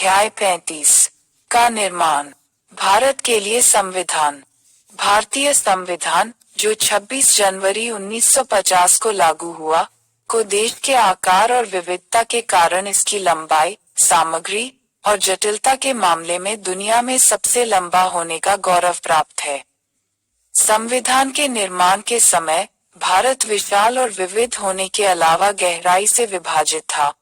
अध्याय 35 का निर्माण। भारत के लिए संविधान। भारतीय संविधान, जो 26 जनवरी 1950 को लागू हुआ, को देश के आकार और विविधता के कारण इसकी लंबाई, सामग्री और जटिलता के मामले में दुनिया में सबसे लंबा होने का गौरव प्राप्त है। संविधान के निर्माण के समय भारत विशाल और विविध होने के अलावा गहराई से विभाजित था,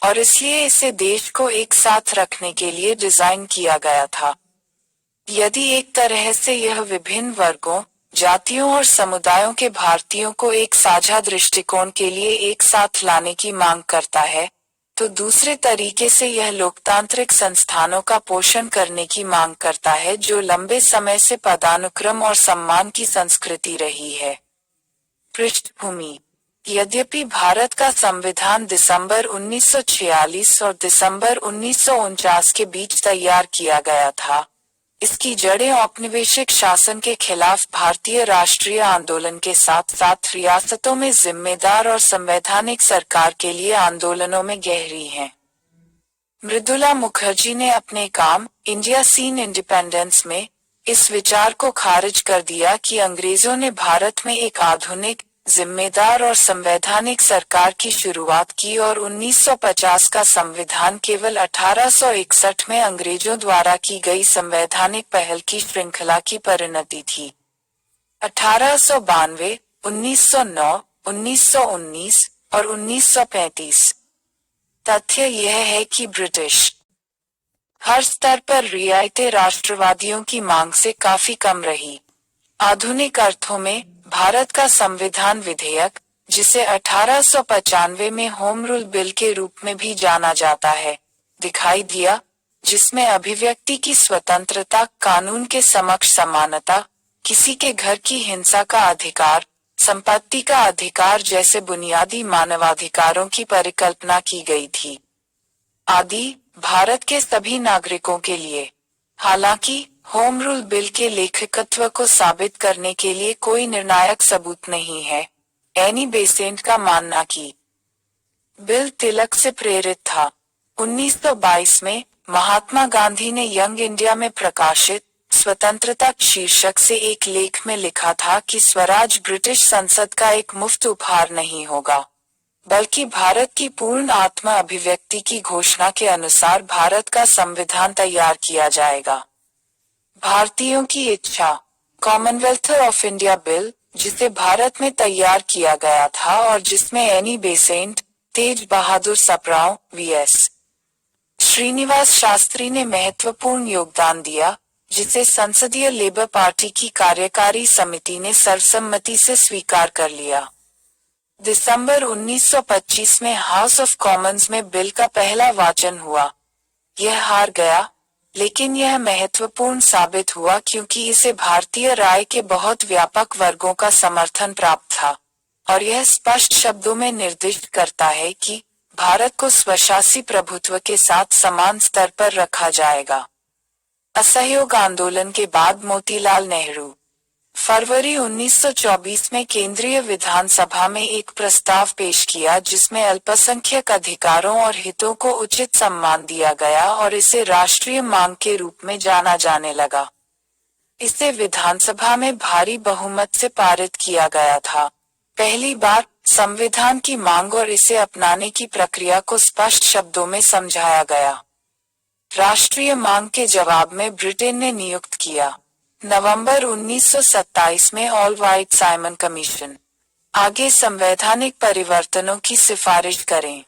और इसलिए इसे देश को एक साथ रखने के लिए डिजाइन किया गया था। यदि एक तरह से यह विभिन्न वर्गों, जातियों और समुदायों के भारतीयों को एक साझा दृष्टिकोण के लिए एक साथ लाने की मांग करता है, तो दूसरे तरीके से यह लोकतांत्रिक संस्थानों का पोषण करने की मांग करता है जो लंबे समय से पदानुक्रम और सम्मान की संस्कृति रही है। पृष्ठभूमि। यद्यपि भारत का संविधान दिसंबर 1946 और दिसंबर 1949 के बीच तैयार किया गया था, इसकी जड़ें औपनिवेशिक शासन के खिलाफ भारतीय राष्ट्रीय आंदोलन के साथ साथ रियासतों में जिम्मेदार और संवैधानिक सरकार के लिए आंदोलनों में गहरी हैं। मृदुला मुखर्जी ने अपने काम इंडिया सीन इंडिपेंडेंस में इस विचार को खारिज कर दिया कि अंग्रेजों ने भारत में एक आधुनिक, जिम्मेदार और संवैधानिक सरकार की शुरुआत की और 1950 का संविधान केवल 1861 में अंग्रेजों द्वारा की गई संवैधानिक पहल की श्रृंखला की परिणति थी। 1892, 1909, 1919 और 1935। तथ्य यह है कि ब्रिटिश हर स्तर पर रियायतें राष्ट्रवादियों की मांग से काफी कम रही। आधुनिक अर्थों में भारत का संविधान विधेयक, जिसे 1895 में होम रूल बिल के रूप में भी जाना जाता है, दिखाई दिया, जिसमें अभिव्यक्ति की स्वतंत्रता, कानून के समक्ष समानता, किसी के घर की हिंसा का अधिकार, संपत्ति का अधिकार जैसे बुनियादी मानवाधिकारों की परिकल्पना की गई थी। आदि भारत के सभी नागरिकों के लिए। हालांकि होम रूल बिल के लेखकत्व को साबित करने के लिए कोई निर्णायक सबूत नहीं है। एनी बेसेंट का मानना कि बिल तिलक से प्रेरित था। 1922 में महात्मा गांधी ने यंग इंडिया में प्रकाशित स्वतंत्रता शीर्षक से एक लेख में लिखा था कि स्वराज ब्रिटिश संसद का एक मुफ्त उपहार नहीं होगा, बल्कि भारत की पूर्ण आत्मा अभिव्यक्ति की घोषणा के अनुसार भारत का संविधान तैयार किया जाएगा। भारतीयों की इच्छा। कॉमनवेल्थ ऑफ इंडिया बिल, जिसे भारत में तैयार किया गया था और जिसमें एनी बेसेंट, तेज बहादुर सप्राव, वीएस श्रीनिवास शास्त्री ने महत्वपूर्ण योगदान दिया, जिसे संसदीय लेबर पार्टी की कार्यकारी समिति ने सर्वसम्मति से स्वीकार कर लिया। दिसंबर 1925 में हाउस ऑफ कॉमन्स में बिल का पहला वाचन हुआ। यह हार गया, लेकिन यह महत्वपूर्ण साबित हुआ क्योंकि इसे भारतीय राय के बहुत व्यापक वर्गों का समर्थन प्राप्त था, और यह स्पष्ट शब्दों में निर्दिष्ट करता है कि भारत को स्वशासी प्रभुत्व के साथ समान स्तर पर रखा जाएगा। असहयोग आंदोलन के बाद मोतीलाल नेहरू। फरवरी 1924 में केंद्रीय विधानसभा में एक प्रस्ताव पेश किया जिसमें अल्पसंख्यक अधिकारों और हितों को उचित सम्मान दिया गया और इसे राष्ट्रीय मांग के रूप में जाना जाने लगा। इसे विधानसभा में भारी बहुमत से पारित किया गया था। पहली बार संविधान की मांग और इसे अपनाने की प्रक्रिया को स्पष्ट शब्दों में समझाया गया। राष्ट्रीय मांग के जवाब में ब्रिटेन ने नियुक्त किया। नवंबर 1927 में ऑल व्हाइट साइमन कमीशन। आगे संवैधानिक परिवर्तनों की सिफारिश करें।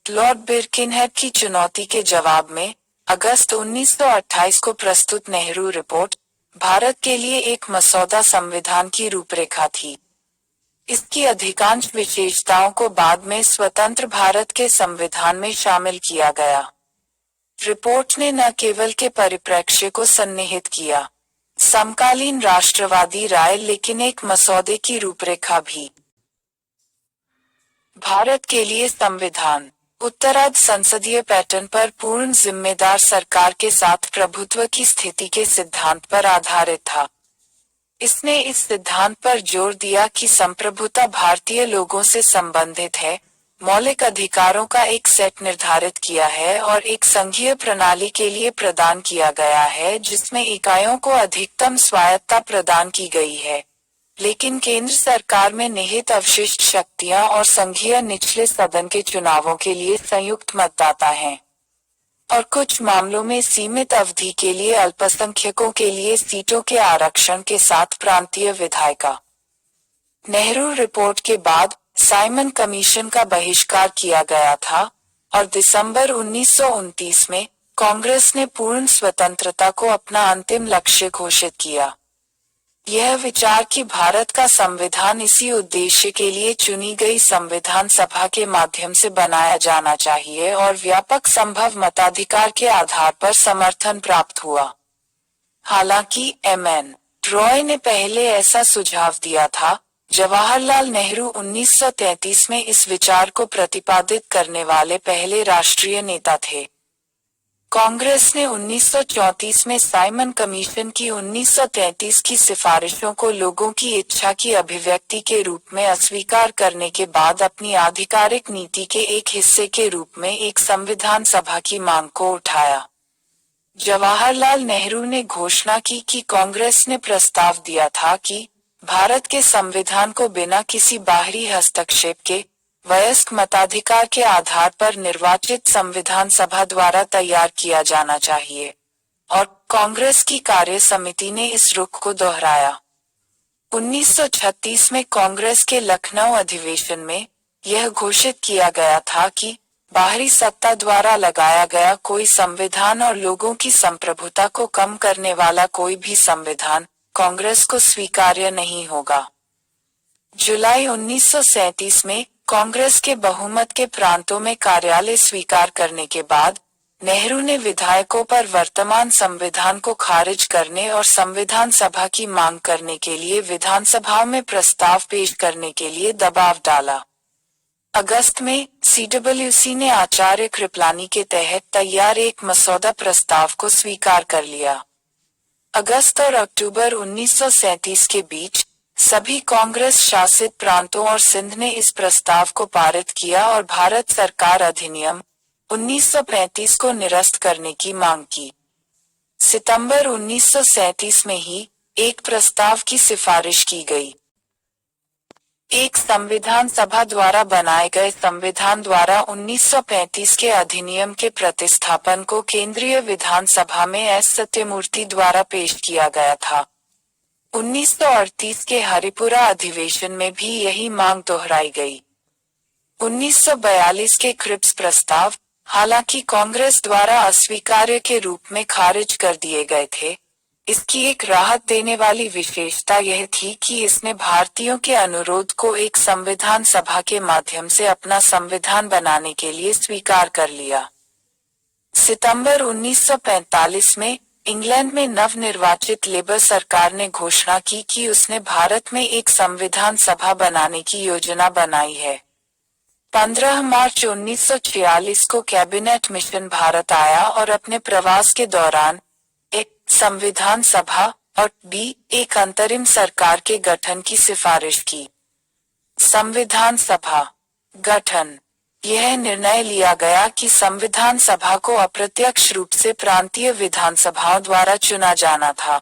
लॉर्ड बिरकिनहेड की चुनौती के जवाब में अगस्त 1928 को प्रस्तुत नेहरू रिपोर्ट भारत के लिए एक मसौदा संविधान की रूपरेखा थी। इसकी अधिकांश विशेषताओं को बाद में स्वतंत्र भारत के संविधान में शामिल किया गया। रिपोर्ट ने न केवल के परिप्रेक्ष्य को सन्निहित किया, समकालीन राष्ट्रवादी राय, लेकिन एक मसौदे की रूपरेखा भी। भारत के लिए संविधान उत्तरार्ध संसदीय पैटर्न पर पूर्ण जिम्मेदार सरकार के साथ प्रभुत्व की स्थिति के सिद्धांत पर आधारित था। इसने इस सिद्धांत पर जोर दिया कि संप्रभुता भारतीय लोगों से संबंधित है, मौलिक अधिकारों का एक सेट निर्धारित किया है और एक संघीय प्रणाली के लिए प्रदान किया गया है जिसमें इकाइयों को अधिकतम स्वायत्तता प्रदान की गई है, लेकिन केंद्र सरकार में निहित अवशिष्ट शक्तियां और संघीय निचले सदन के चुनावों के लिए संयुक्त मतदाता हैं, और कुछ मामलों में सीमित अवधि के लिए अल्पसंख्यकों के लिए सीटों के आरक्षण के साथ प्रांतीय विधायिका। नेहरू रिपोर्ट के बाद साइमन कमीशन का बहिष्कार किया गया था और दिसंबर 1929 में कांग्रेस ने पूर्ण स्वतंत्रता को अपना अंतिम लक्ष्य घोषित किया। यह विचार कि भारत का संविधान इसी उद्देश्य के लिए चुनी गई संविधान सभा के माध्यम से बनाया जाना चाहिए और व्यापक संभव मताधिकार के आधार पर समर्थन प्राप्त हुआ। हालांकि एम.एन. रॉय ने पहले ऐसा सुझाव दिया था। जवाहरलाल नेहरू 1933 में इस विचार को प्रतिपादित करने वाले पहले राष्ट्रीय नेता थे। कांग्रेस ने 1934 में साइमन कमीशन की 1933 की सिफारिशों को लोगों की इच्छा की अभिव्यक्ति के रूप में अस्वीकार करने के बाद अपनी आधिकारिक नीति के एक हिस्से के रूप में एक संविधान सभा की मांग को उठाया। जवाहरलाल नेहरू ने घोषणा की कि कांग्रेस ने प्रस्ताव दिया था कि भारत के संविधान को बिना किसी बाहरी हस्तक्षेप के वयस्क मताधिकार के आधार पर निर्वाचित संविधान सभा द्वारा तैयार किया जाना चाहिए, और कांग्रेस की कार्य समिति ने इस रुख को दोहराया। 1936 में कांग्रेस के लखनऊ अधिवेशन में यह घोषित किया गया था कि बाहरी सत्ता द्वारा लगाया गया कोई संविधान और लोगों की संप्रभुता को कम करने वाला कोई भी संविधान कांग्रेस को स्वीकार्य नहीं होगा। जुलाई 1937 में कांग्रेस के बहुमत के प्रांतों में कार्यालय स्वीकार करने के बाद नेहरू ने विधायकों पर वर्तमान संविधान को खारिज करने और संविधान सभा की मांग करने के लिए विधानसभा में प्रस्ताव पेश करने के लिए दबाव डाला। अगस्त में सीडब्ल्यूसी ने आचार्य कृपलानी के तहत तैयार एक मसौदा प्रस्ताव को स्वीकार कर लिया। अगस्त और अक्टूबर 1937 के बीच सभी कांग्रेस शासित प्रांतों और सिंध ने इस प्रस्ताव को पारित किया और भारत सरकार अधिनियम 1935 को निरस्त करने की मांग की। सितंबर 1937 में ही एक प्रस्ताव की सिफारिश की गई। एक संविधान सभा द्वारा बनाए गए संविधान द्वारा 1935 के अधिनियम के प्रतिस्थापन को केंद्रीय विधानसभा में एस सत्यमूर्ति द्वारा पेश किया गया था। 1938 के हरिपुरा अधिवेशन में भी यही मांग दोहराई गई। 1942 के क्रिप्स प्रस्ताव, हालांकि कांग्रेस द्वारा अस्वीकार्य के रूप में खारिज कर दिए गए थे, इसकी एक राहत देने वाली विशेषता यह थी कि इसने भारतीयों के अनुरोध को एक संविधान सभा के माध्यम से अपना संविधान बनाने के लिए स्वीकार कर लिया। सितंबर 1945 में इंग्लैंड में नवनिर्वाचित लेबर सरकार ने घोषणा की कि उसने भारत में एक संविधान सभा बनाने की योजना बनाई है। 15 मार्च 1946 को कैबिनेट मिशन भारत आया और अपने प्रवास के दौरान संविधान सभा और एक अंतरिम सरकार के गठन की सिफारिश की। संविधान सभा गठन, यह निर्णय लिया गया कि संविधान सभा को अप्रत्यक्ष रूप से प्रांतीय विधानसभाओं द्वारा चुना जाना था।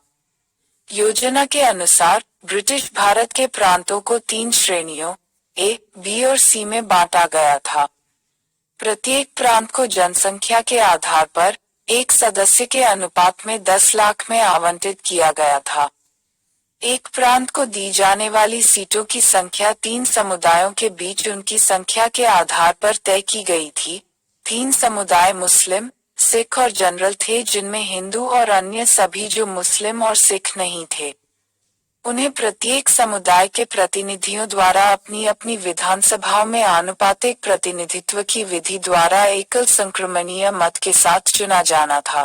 योजना के अनुसार ब्रिटिश भारत के प्रांतों को 3 श्रेणियों ए, बी और सी में बांटा गया था। प्रत्येक प्रांत को जनसंख्या के आधार पर एक सदस्य के अनुपात में 10 लाख में आवंटित किया गया था। एक प्रांत को दी जाने वाली सीटों की संख्या 3 समुदायों के बीच उनकी संख्या के आधार पर तय की गई थी। 3 समुदाय मुस्लिम, सिख और जनरल थे, जिनमें हिंदू और अन्य सभी जो मुस्लिम और सिख नहीं थे। उन्हें प्रत्येक समुदाय के प्रतिनिधियों द्वारा अपनी अपनी विधानसभाओं में आनुपातिक प्रतिनिधित्व की विधि द्वारा एकल संक्रमणीय मत के साथ चुना जाना था।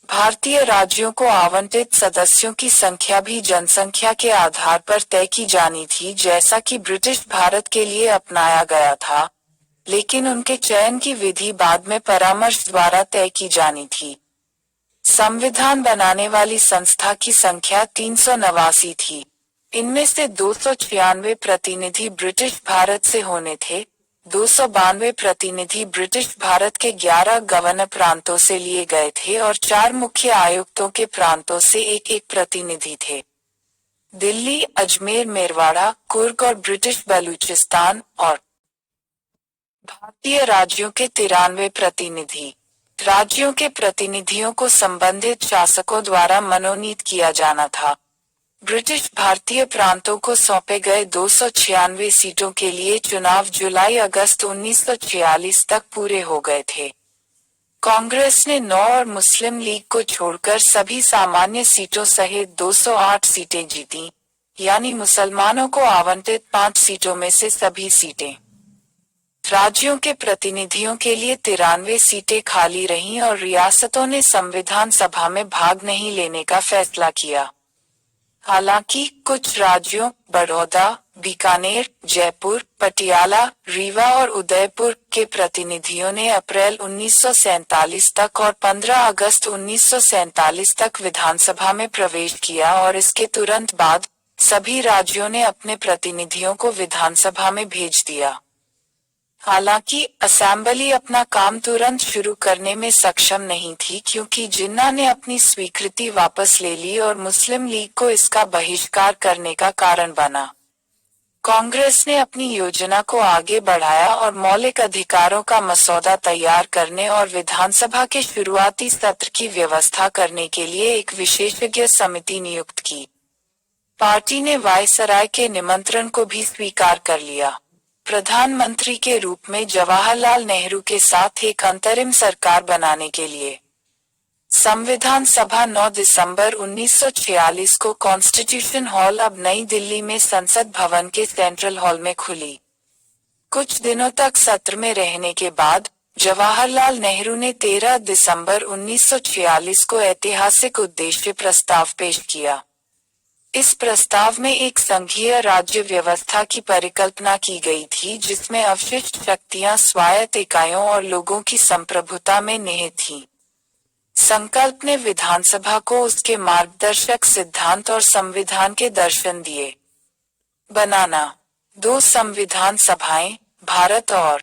भारतीय राज्यों को आवंटित सदस्यों की संख्या भी जनसंख्या के आधार पर तय की जानी थी, जैसा कि ब्रिटिश भारत के लिए अपनाया गया था, लेकिन उनके चयन की विधि बाद में परामर्श द्वारा तय की जानी थी। संविधान बनाने वाली संस्था की संख्या 389 थी। इनमें से 296 प्रतिनिधि ब्रिटिश भारत से होने थे, 292 प्रतिनिधि ब्रिटिश भारत के 11 गवर्नर प्रांतों से लिए गए थे और 4 मुख्य आयुक्तों के प्रांतों से एक एक प्रतिनिधि थे। दिल्ली, अजमेर, मेरवाड़ा, कुर्ग और ब्रिटिश बलूचिस्तान और भारतीय राज्यों के 93 प्रतिनिधि। राज्यों के प्रतिनिधियों को संबंधित शासकों द्वारा मनोनीत किया जाना था। ब्रिटिश भारतीय प्रांतों को सौंपे गए 296 सीटों के लिए चुनाव जुलाई-अगस्त 1946 तक पूरे हो गए थे। कांग्रेस ने 9 और मुस्लिम लीग को छोड़कर सभी सामान्य सीटों सहित 208 सीटें जीतीं, यानी मुसलमानों को आवंटित 5 सीटों में से सभी सीटें। राज्यों के प्रतिनिधियों के लिए 93 सीटें खाली रहीं और रियासतों ने संविधान सभा में भाग नहीं लेने का फैसला किया। हालांकि कुछ राज्यों बड़ौदा, बीकानेर, जयपुर, पटियाला, रीवा और उदयपुर के प्रतिनिधियों ने अप्रैल 1947 तक और 15 अगस्त 1947 तक विधानसभा में प्रवेश किया और इसके तुरंत बाद सभी राज्यों ने अपने प्रतिनिधियों को विधानसभा में भेज दिया। हालांकि असेंबली अपना काम तुरंत शुरू करने में सक्षम नहीं थी क्योंकि जिन्ना ने अपनी स्वीकृति वापस ले ली और मुस्लिम लीग को इसका बहिष्कार करने का कारण बना। कांग्रेस ने अपनी योजना को आगे बढ़ाया और मौलिक अधिकारों का मसौदा तैयार करने और विधानसभा के शुरुआती सत्र की व्यवस्था करने के लिए एक विशेषज्ञ समिति नियुक्त की। पार्टी ने वायसराय के निमंत्रण को भी स्वीकार कर लिया। प्रधानमंत्री के रूप में जवाहरलाल नेहरू के साथ एक अंतरिम सरकार बनाने के लिए संविधान सभा 9 दिसंबर 1946 को कॉन्स्टिट्यूशन हॉल अब नई दिल्ली में संसद भवन के सेंट्रल हॉल में खुली। कुछ दिनों तक सत्र में रहने के बाद जवाहरलाल नेहरू ने 13 दिसंबर 1946 को ऐतिहासिक उद्देश्य प्रस्ताव पेश किया। इस प्रस्ताव में एक संघीय राज्य व्यवस्था की परिकल्पना की गई थी जिसमें अवशिष्ट शक्तियां स्वायत्त इकाइयों और लोगों की संप्रभुता में निहित थीं। संकल्प ने विधानसभा को उसके मार्गदर्शक सिद्धांत और संविधान के दर्शन दिए। बनाना 2 संविधान सभाएं, भारत और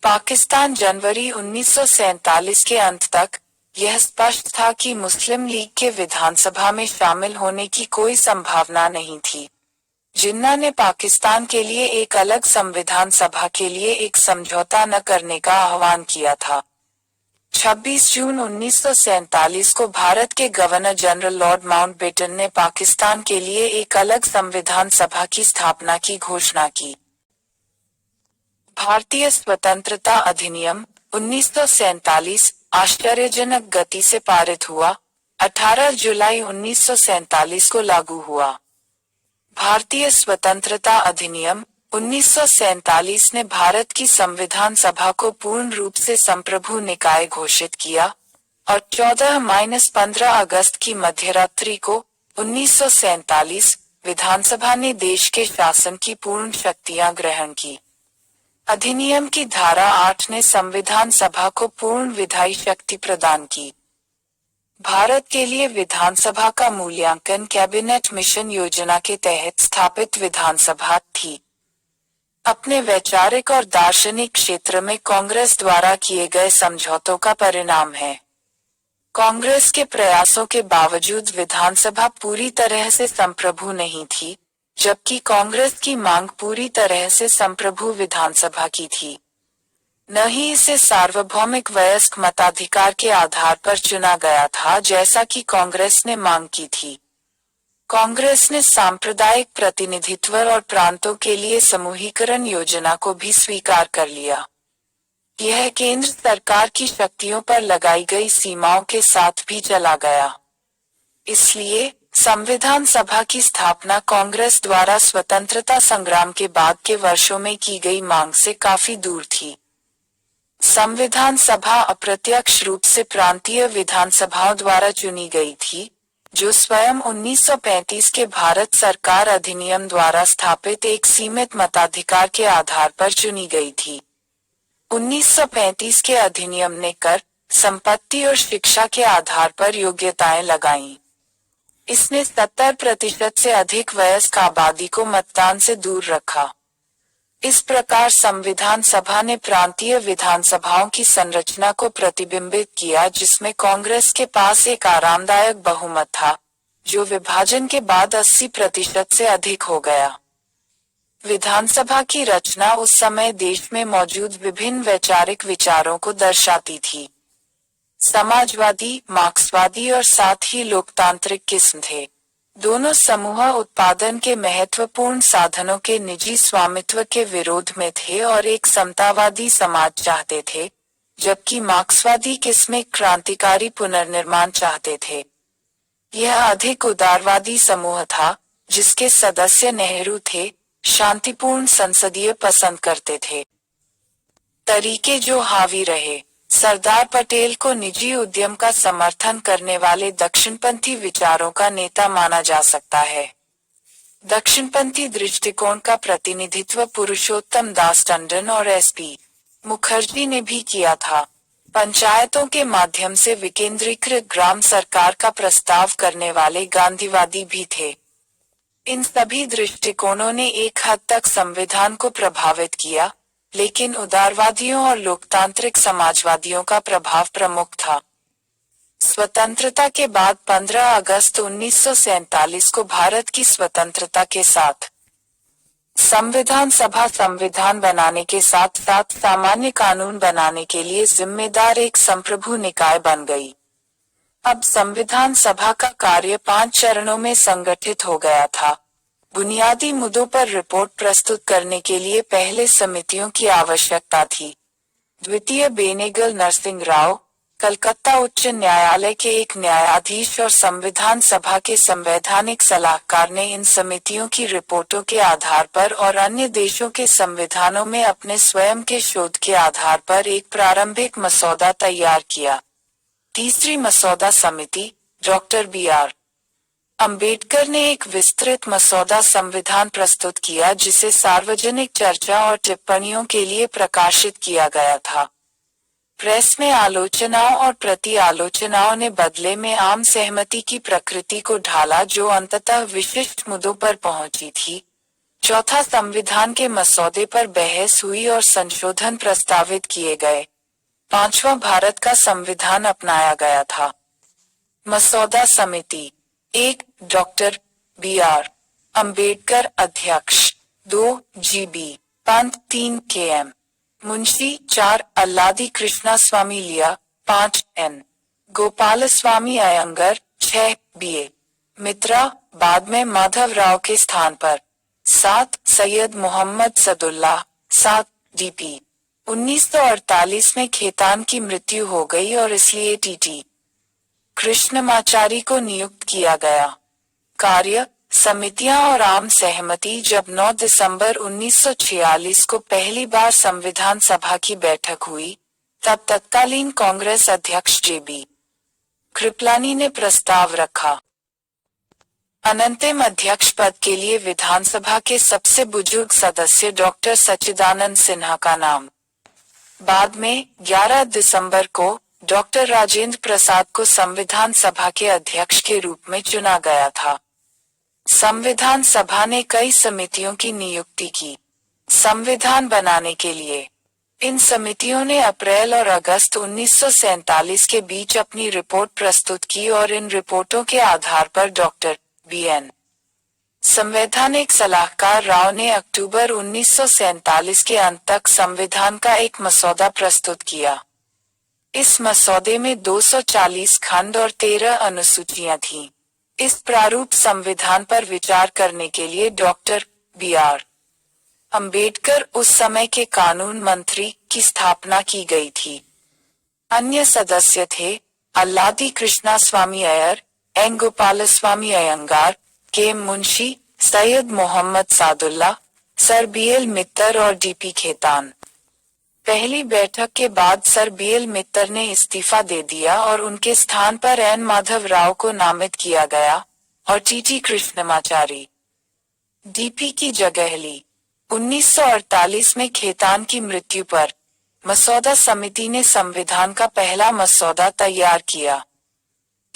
पाकिस्तान। जनवरी 1947 के अंत तक यह स्पष्ट था कि मुस्लिम लीग के विधानसभा में शामिल होने की कोई संभावना नहीं थी। जिन्ना ने पाकिस्तान के लिए एक अलग संविधान सभा के लिए एक समझौता न करने का आह्वान किया था। 26 जून 1947 को भारत के गवर्नर जनरल लॉर्ड माउंटबेटन ने पाकिस्तान के लिए एक अलग संविधान सभा की स्थापना की घोषणा की। भारतीय स्वतंत्रता अधिनियम 1947 आश्चर्यजनक गति से पारित हुआ। 18 जुलाई 1947 को लागू हुआ। भारतीय स्वतंत्रता अधिनियम 1947 ने भारत की संविधान सभा को पूर्ण रूप से संप्रभु निकाय घोषित किया और 14-15 अगस्त की मध्यरात्रि को 1947 विधानसभा ने देश के शासन की पूर्ण शक्तियां ग्रहण की। अधिनियम की धारा 8 ने संविधान सभा को पूर्ण विधायी शक्ति प्रदान की। भारत के लिए विधानसभा का मूल्यांकन कैबिनेट मिशन योजना के तहत स्थापित विधानसभा थी। अपने वैचारिक और दार्शनिक क्षेत्र में कांग्रेस द्वारा किए गए समझौतों का परिणाम है। कांग्रेस के प्रयासों के बावजूद विधानसभा पूरी तरह से संप्रभु नहीं थी, जबकि कांग्रेस की मांग पूरी तरह से संप्रभु विधानसभा की थी। न ही इसे सार्वभौमिक वयस्क मताधिकार के आधार पर चुना गया था जैसा कि कांग्रेस ने मांग की थी। कांग्रेस ने सांप्रदायिक प्रतिनिधित्व और प्रांतों के लिए समूहीकरण योजना को भी स्वीकार कर लिया। यह केंद्र सरकार की शक्तियों पर लगाई गई सीमाओं के साथ भी चला गया। इसलिए संविधान सभा की स्थापना कांग्रेस द्वारा स्वतंत्रता संग्राम के बाद के वर्षों में की गई मांग से काफी दूर थी। संविधान सभा अप्रत्यक्ष रूप से प्रांतीय विधानसभाओं द्वारा चुनी गई थी, जो स्वयं 1935 के भारत सरकार अधिनियम द्वारा स्थापित एक सीमित मताधिकार के आधार पर चुनी गई थी। 1935 के अधिनियम ने कर, संपत्ति और शिक्षा के आधार पर योग्यताएं लगाईं। इसने 70% से अधिक वयस्क आबादी को मतदान से दूर रखा। इस प्रकार संविधान सभा ने प्रांतीय विधानसभाओं की संरचना को प्रतिबिंबित किया, जिसमें कांग्रेस के पास एक आरामदायक बहुमत था, जो विभाजन के बाद 80% से अधिक हो गया। विधानसभा की रचना उस समय देश में मौजूद विभिन्न वैचारिक विचारों को दर्शाती थी। समाजवादी, मार्क्सवादी और साथ ही लोकतांत्रिक किस्म थे। दोनों समूह उत्पादन के महत्वपूर्ण साधनों के निजी स्वामित्व के विरोध में थे और एक समतावादी समाज चाहते थे, जबकि मार्क्सवादी किस्म एक क्रांतिकारी पुनर्निर्माण चाहते थे। यह अधिक उदारवादी समूह था, जिसके सदस्य नेहरू थे, शांतिपूर्ण संसदीय पसंद करते थे। तरीके जो हावी रहे। सरदार पटेल को निजी उद्यम का समर्थन करने वाले दक्षिणपंथी विचारों का नेता माना जा सकता है। दक्षिणपंथी दृष्टिकोण का प्रतिनिधित्व पुरुषोत्तम दास टंडन और एसपी मुखर्जी ने भी किया था। पंचायतों के माध्यम से विकेंद्रीकृत ग्राम सरकार का प्रस्ताव करने वाले गांधीवादी भी थे। इन सभी दृष्टिकोणों ने एक हद तक संविधान को प्रभावित किया, लेकिन उदारवादियों और लोकतांत्रिक समाजवादियों का प्रभाव प्रमुख था। स्वतंत्रता के बाद 15 अगस्त 1947 को भारत की स्वतंत्रता के साथ संविधान सभा संविधान बनाने के साथ साथ सामान्य कानून बनाने के लिए जिम्मेदार एक संप्रभु निकाय बन गई। अब संविधान सभा का कार्य 5 चरणों में संगठित हो गया था। बुनियादी मुद्दों पर रिपोर्ट प्रस्तुत करने के लिए पहले समितियों की आवश्यकता थी। द्वितीय बेनेगल नरसिंह राव, कलकत्ता उच्च न्यायालय के एक न्यायाधीश और संविधान सभा के संवैधानिक सलाहकार ने इन समितियों की रिपोर्टों के आधार पर और अन्य देशों के संविधानों में अपने स्वयं के शोध के आधार पर एक प्रारंभिक मसौदा तैयार किया। तीसरी मसौदा समिति, डॉक्टर बी.आर. अंबेडकर ने एक विस्तृत मसौदा संविधान प्रस्तुत किया, जिसे सार्वजनिक चर्चा और टिप्पणियों के लिए प्रकाशित किया गया था। प्रेस में आलोचनाओं और प्रति आलोचनाओं ने बदले में आम सहमति की प्रकृति को ढाला, जो अंततः विशिष्ट मुद्दों पर पहुंची थी। चौथा, संविधान के मसौदे पर बहस हुई और संशोधन प्रस्तावित किए गए। पांचवा, भारत का संविधान अपनाया गया था। मसौदा समिति 1. Doctor B R. अंबेडकर अध्यक्ष। 2. जी.बी. पंत। 3. के.एम. मुंशी। 4. अल्लादी कृष्णा स्वामी लिया। 5. एन. गोपालस्वामी अयंगर। 6. बी.ए. मित्रा, बाद में माधव राव के स्थान पर। 7. सैयद मोहम्मद सदुल्ला। 7. डी.पी. 1948 में खेतान की मृत्यु हो गई और इसलिए टी.टी. कृष्णमाचारी को नियुक्त किया गया। कार्य, समितियां और आम सहमति। जब 9 दिसंबर 1946 को पहली बार संविधान सभा की बैठक हुई, तब तत्कालीन कांग्रेस अध्यक्ष जे.बी. कृपलानी ने प्रस्ताव रखा। अनंतिम अध्यक्ष पद के लिए विधानसभा के सबसे बुजुर्ग सदस्य डॉक्टर सच्चिदानंद सिन्हा का नाम। बाद में 11 दिसंबर को डॉक्टर राजेंद्र प्रसाद को संविधान सभा के अध्यक्ष के रूप में चुना गया था। संविधान सभा ने कई समितियों की नियुक्ति की संविधान बनाने के लिए। इन समितियों ने अप्रैल और अगस्त 1947 के बीच अपनी रिपोर्ट प्रस्तुत की और इन रिपोर्टों के आधार पर डॉक्टर बी.एन. संवैधानिक सलाहकार राव ने अक्टूबर 1947 के अंत तक संविधान का एक मसौदा प्रस्तुत किया। इस मसौदे में 240 खंड और 13 अनुसूचियां थीं। इस प्रारूप संविधान पर विचार करने के लिए डॉक्टर बी.आर. अंबेडकर, उस समय के कानून मंत्री, की स्थापना की गई थी। अन्य सदस्य थे अल्लादी कृष्णा स्वामी अय्यर, एन गोपालस्वामी अयंगार, के मुंशी, सैयद मोहम्मद सादुल्ला, सर बी.एल. मित्तर और डी.पी. खेतान। पहली बैठक के बाद सर बी.एल. मित्तर ने इस्तीफा दे दिया और उनके स्थान पर एन माधव राव को नामित किया गया और टी.टी. कृष्णमाचारी डी.पी. की जगह ली। 1948 में खेतान की मृत्यु पर मसौदा समिति ने संविधान का पहला मसौदा तैयार किया।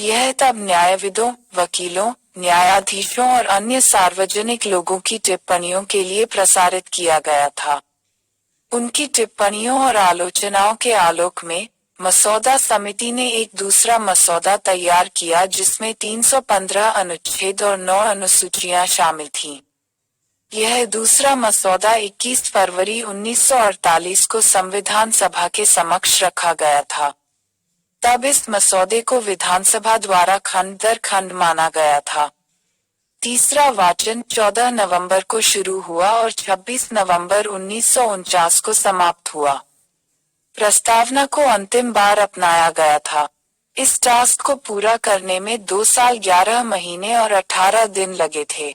यह तब न्यायविदों, वकीलों, न्यायाधीशों और अन्य सार्वजनिक लोगों की टिप्पणियों के लिए प्रसारित किया गया था। उनकी टिप्पणियों और आलोचनाओं के आलोक में मसौदा समिति ने एक दूसरा मसौदा तैयार किया जिसमें 315 अनुच्छेद और 9 अनुसूचियां शामिल थीं। यह दूसरा मसौदा 21 फरवरी 1948 को संविधान सभा के समक्ष रखा गया था। तब इस मसौदे को विधानसभा द्वारा खंड दर खंड माना गया था। तीसरा वाचन 14 नवंबर को शुरू हुआ और 26 नवंबर 1949 को समाप्त हुआ। प्रस्तावना को अंतिम बार अपनाया गया था। इस टास्क को पूरा करने में 2 साल 11 महीने और 18 दिन लगे थे।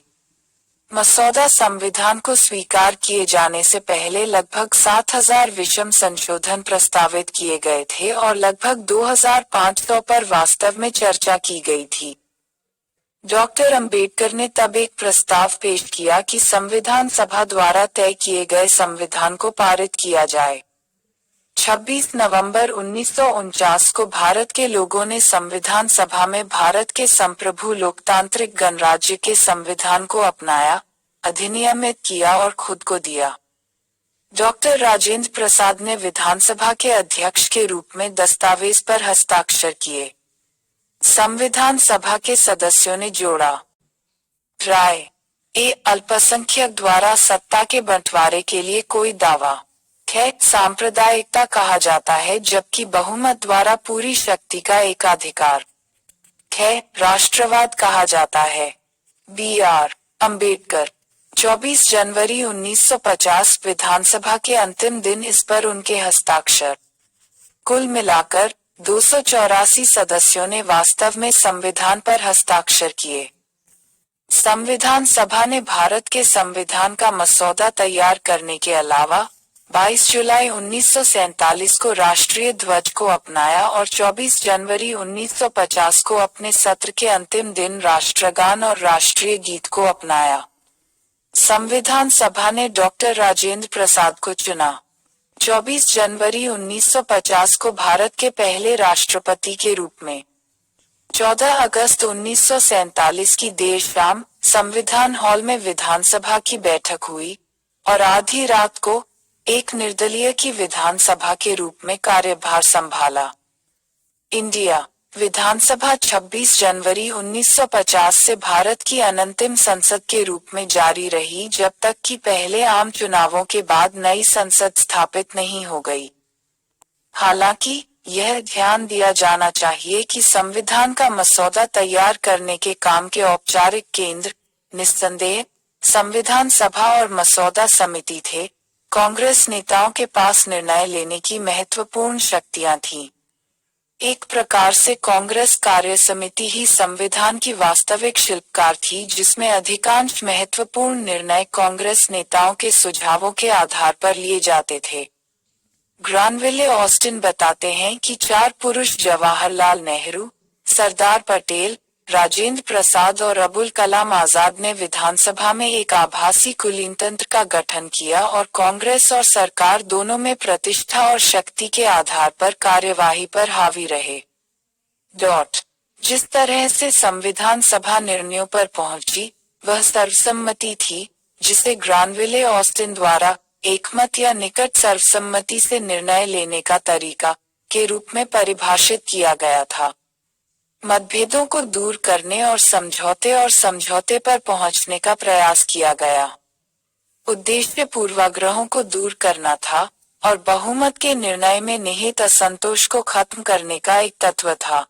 मसौदा संविधान को स्वीकार किए जाने से पहले लगभग 7000 विषम संशोधन प्रस्तावित किए गए थे और लगभग 2500 पर वास्तव में चर्चा की गई थी। डॉक्टर अंबेडकर ने तब एक प्रस्ताव पेश किया कि संविधान सभा द्वारा तय किए गए संविधान को पारित किया जाए। 26 नवंबर 1949 को भारत के लोगों ने संविधान सभा में भारत के संप्रभु लोकतांत्रिक गणराज्य के संविधान को अपनाया, अधिनियमित किया और खुद को दिया। डॉक्टर राजेंद्र प्रसाद ने विधानसभा के अध्यक्ष के रूप में दस्तावेज पर हस्ताक्षर किए। संविधान सभा के सदस्यों ने जोड़ा। राय ए अल्पसंख्यक द्वारा सत्ता के बंटवारे के लिए कोई दावा। ख सांप्रदायिकता कहा जाता है जबकि बहुमत द्वारा पूरी शक्ति का एकाधिकार। ख राष्ट्रवाद कहा जाता है। बी आर अंबेडकर 24 जनवरी 1950 विधानसभा के अंतिम दिन इस पर उनके हस्ताक्षर। कुल मिलाकर 284 सदस्यों ने वास्तव में संविधान पर हस्ताक्षर किए। संविधान सभा ने भारत के संविधान का मसौदा तैयार करने के अलावा 22 जुलाई 1947 को राष्ट्रीय ध्वज को अपनाया और 24 जनवरी 1950 को अपने सत्र के अंतिम दिन राष्ट्रगान और राष्ट्रीय गीत को अपनाया। संविधान सभा ने डॉक्टर राजेंद्र प्रसाद को चुना। 24 जनवरी 1950 को भारत के पहले राष्ट्रपति के रूप में। 14 अगस्त 1947 की देर शाम संविधान हॉल में विधानसभा की बैठक हुई और आधी रात को एक निर्दलीय की विधानसभा के रूप में कार्यभार संभाला। इंडिया विधानसभा 26 जनवरी 1950 से भारत की अनंतिम संसद के रूप में जारी रही जब तक कि पहले आम चुनावों के बाद नई संसद स्थापित नहीं हो गई। हालांकि यह ध्यान दिया जाना चाहिए कि संविधान का मसौदा तैयार करने के काम के औपचारिक केंद्र निस्संदेह संविधान सभा और मसौदा समिति थे। कांग्रेस नेताओं के पास निर्णय लेने की महत्वपूर्ण शक्तियां थीं। एक प्रकार से कांग्रेस कार्य समिति ही संविधान की वास्तविक शिल्पकार थी जिसमें अधिकांश महत्वपूर्ण निर्णय कांग्रेस नेताओं के सुझावों के आधार पर लिए जाते थे। ग्रानविले ऑस्टिन बताते हैं कि 4 पुरुष जवाहरलाल नेहरू, सरदार पटेल, राजेंद्र प्रसाद और अबुल कलाम आजाद ने विधानसभा में एक आभासी कुलीन तंत्र का गठन किया और कांग्रेस और सरकार दोनों में प्रतिष्ठा और शक्ति के आधार पर कार्यवाही पर हावी रहे। जिस तरह से संविधान सभा निर्णयों पर पहुंची वह सर्वसम्मति थी, जिसे ग्रानविले ऑस्टिन द्वारा एकमत या निकट सर्वसम्मति से निर्णय लेने का तरीका के रूप में परिभाषित किया गया था। मतभेदों को दूर करने और समझौते पर पहुंचने का प्रयास किया गया। उद्देश्य पूर्वाग्रहों को दूर करना था और बहुमत के निर्णय में निहित असंतोष को खत्म करने का एक तत्व था।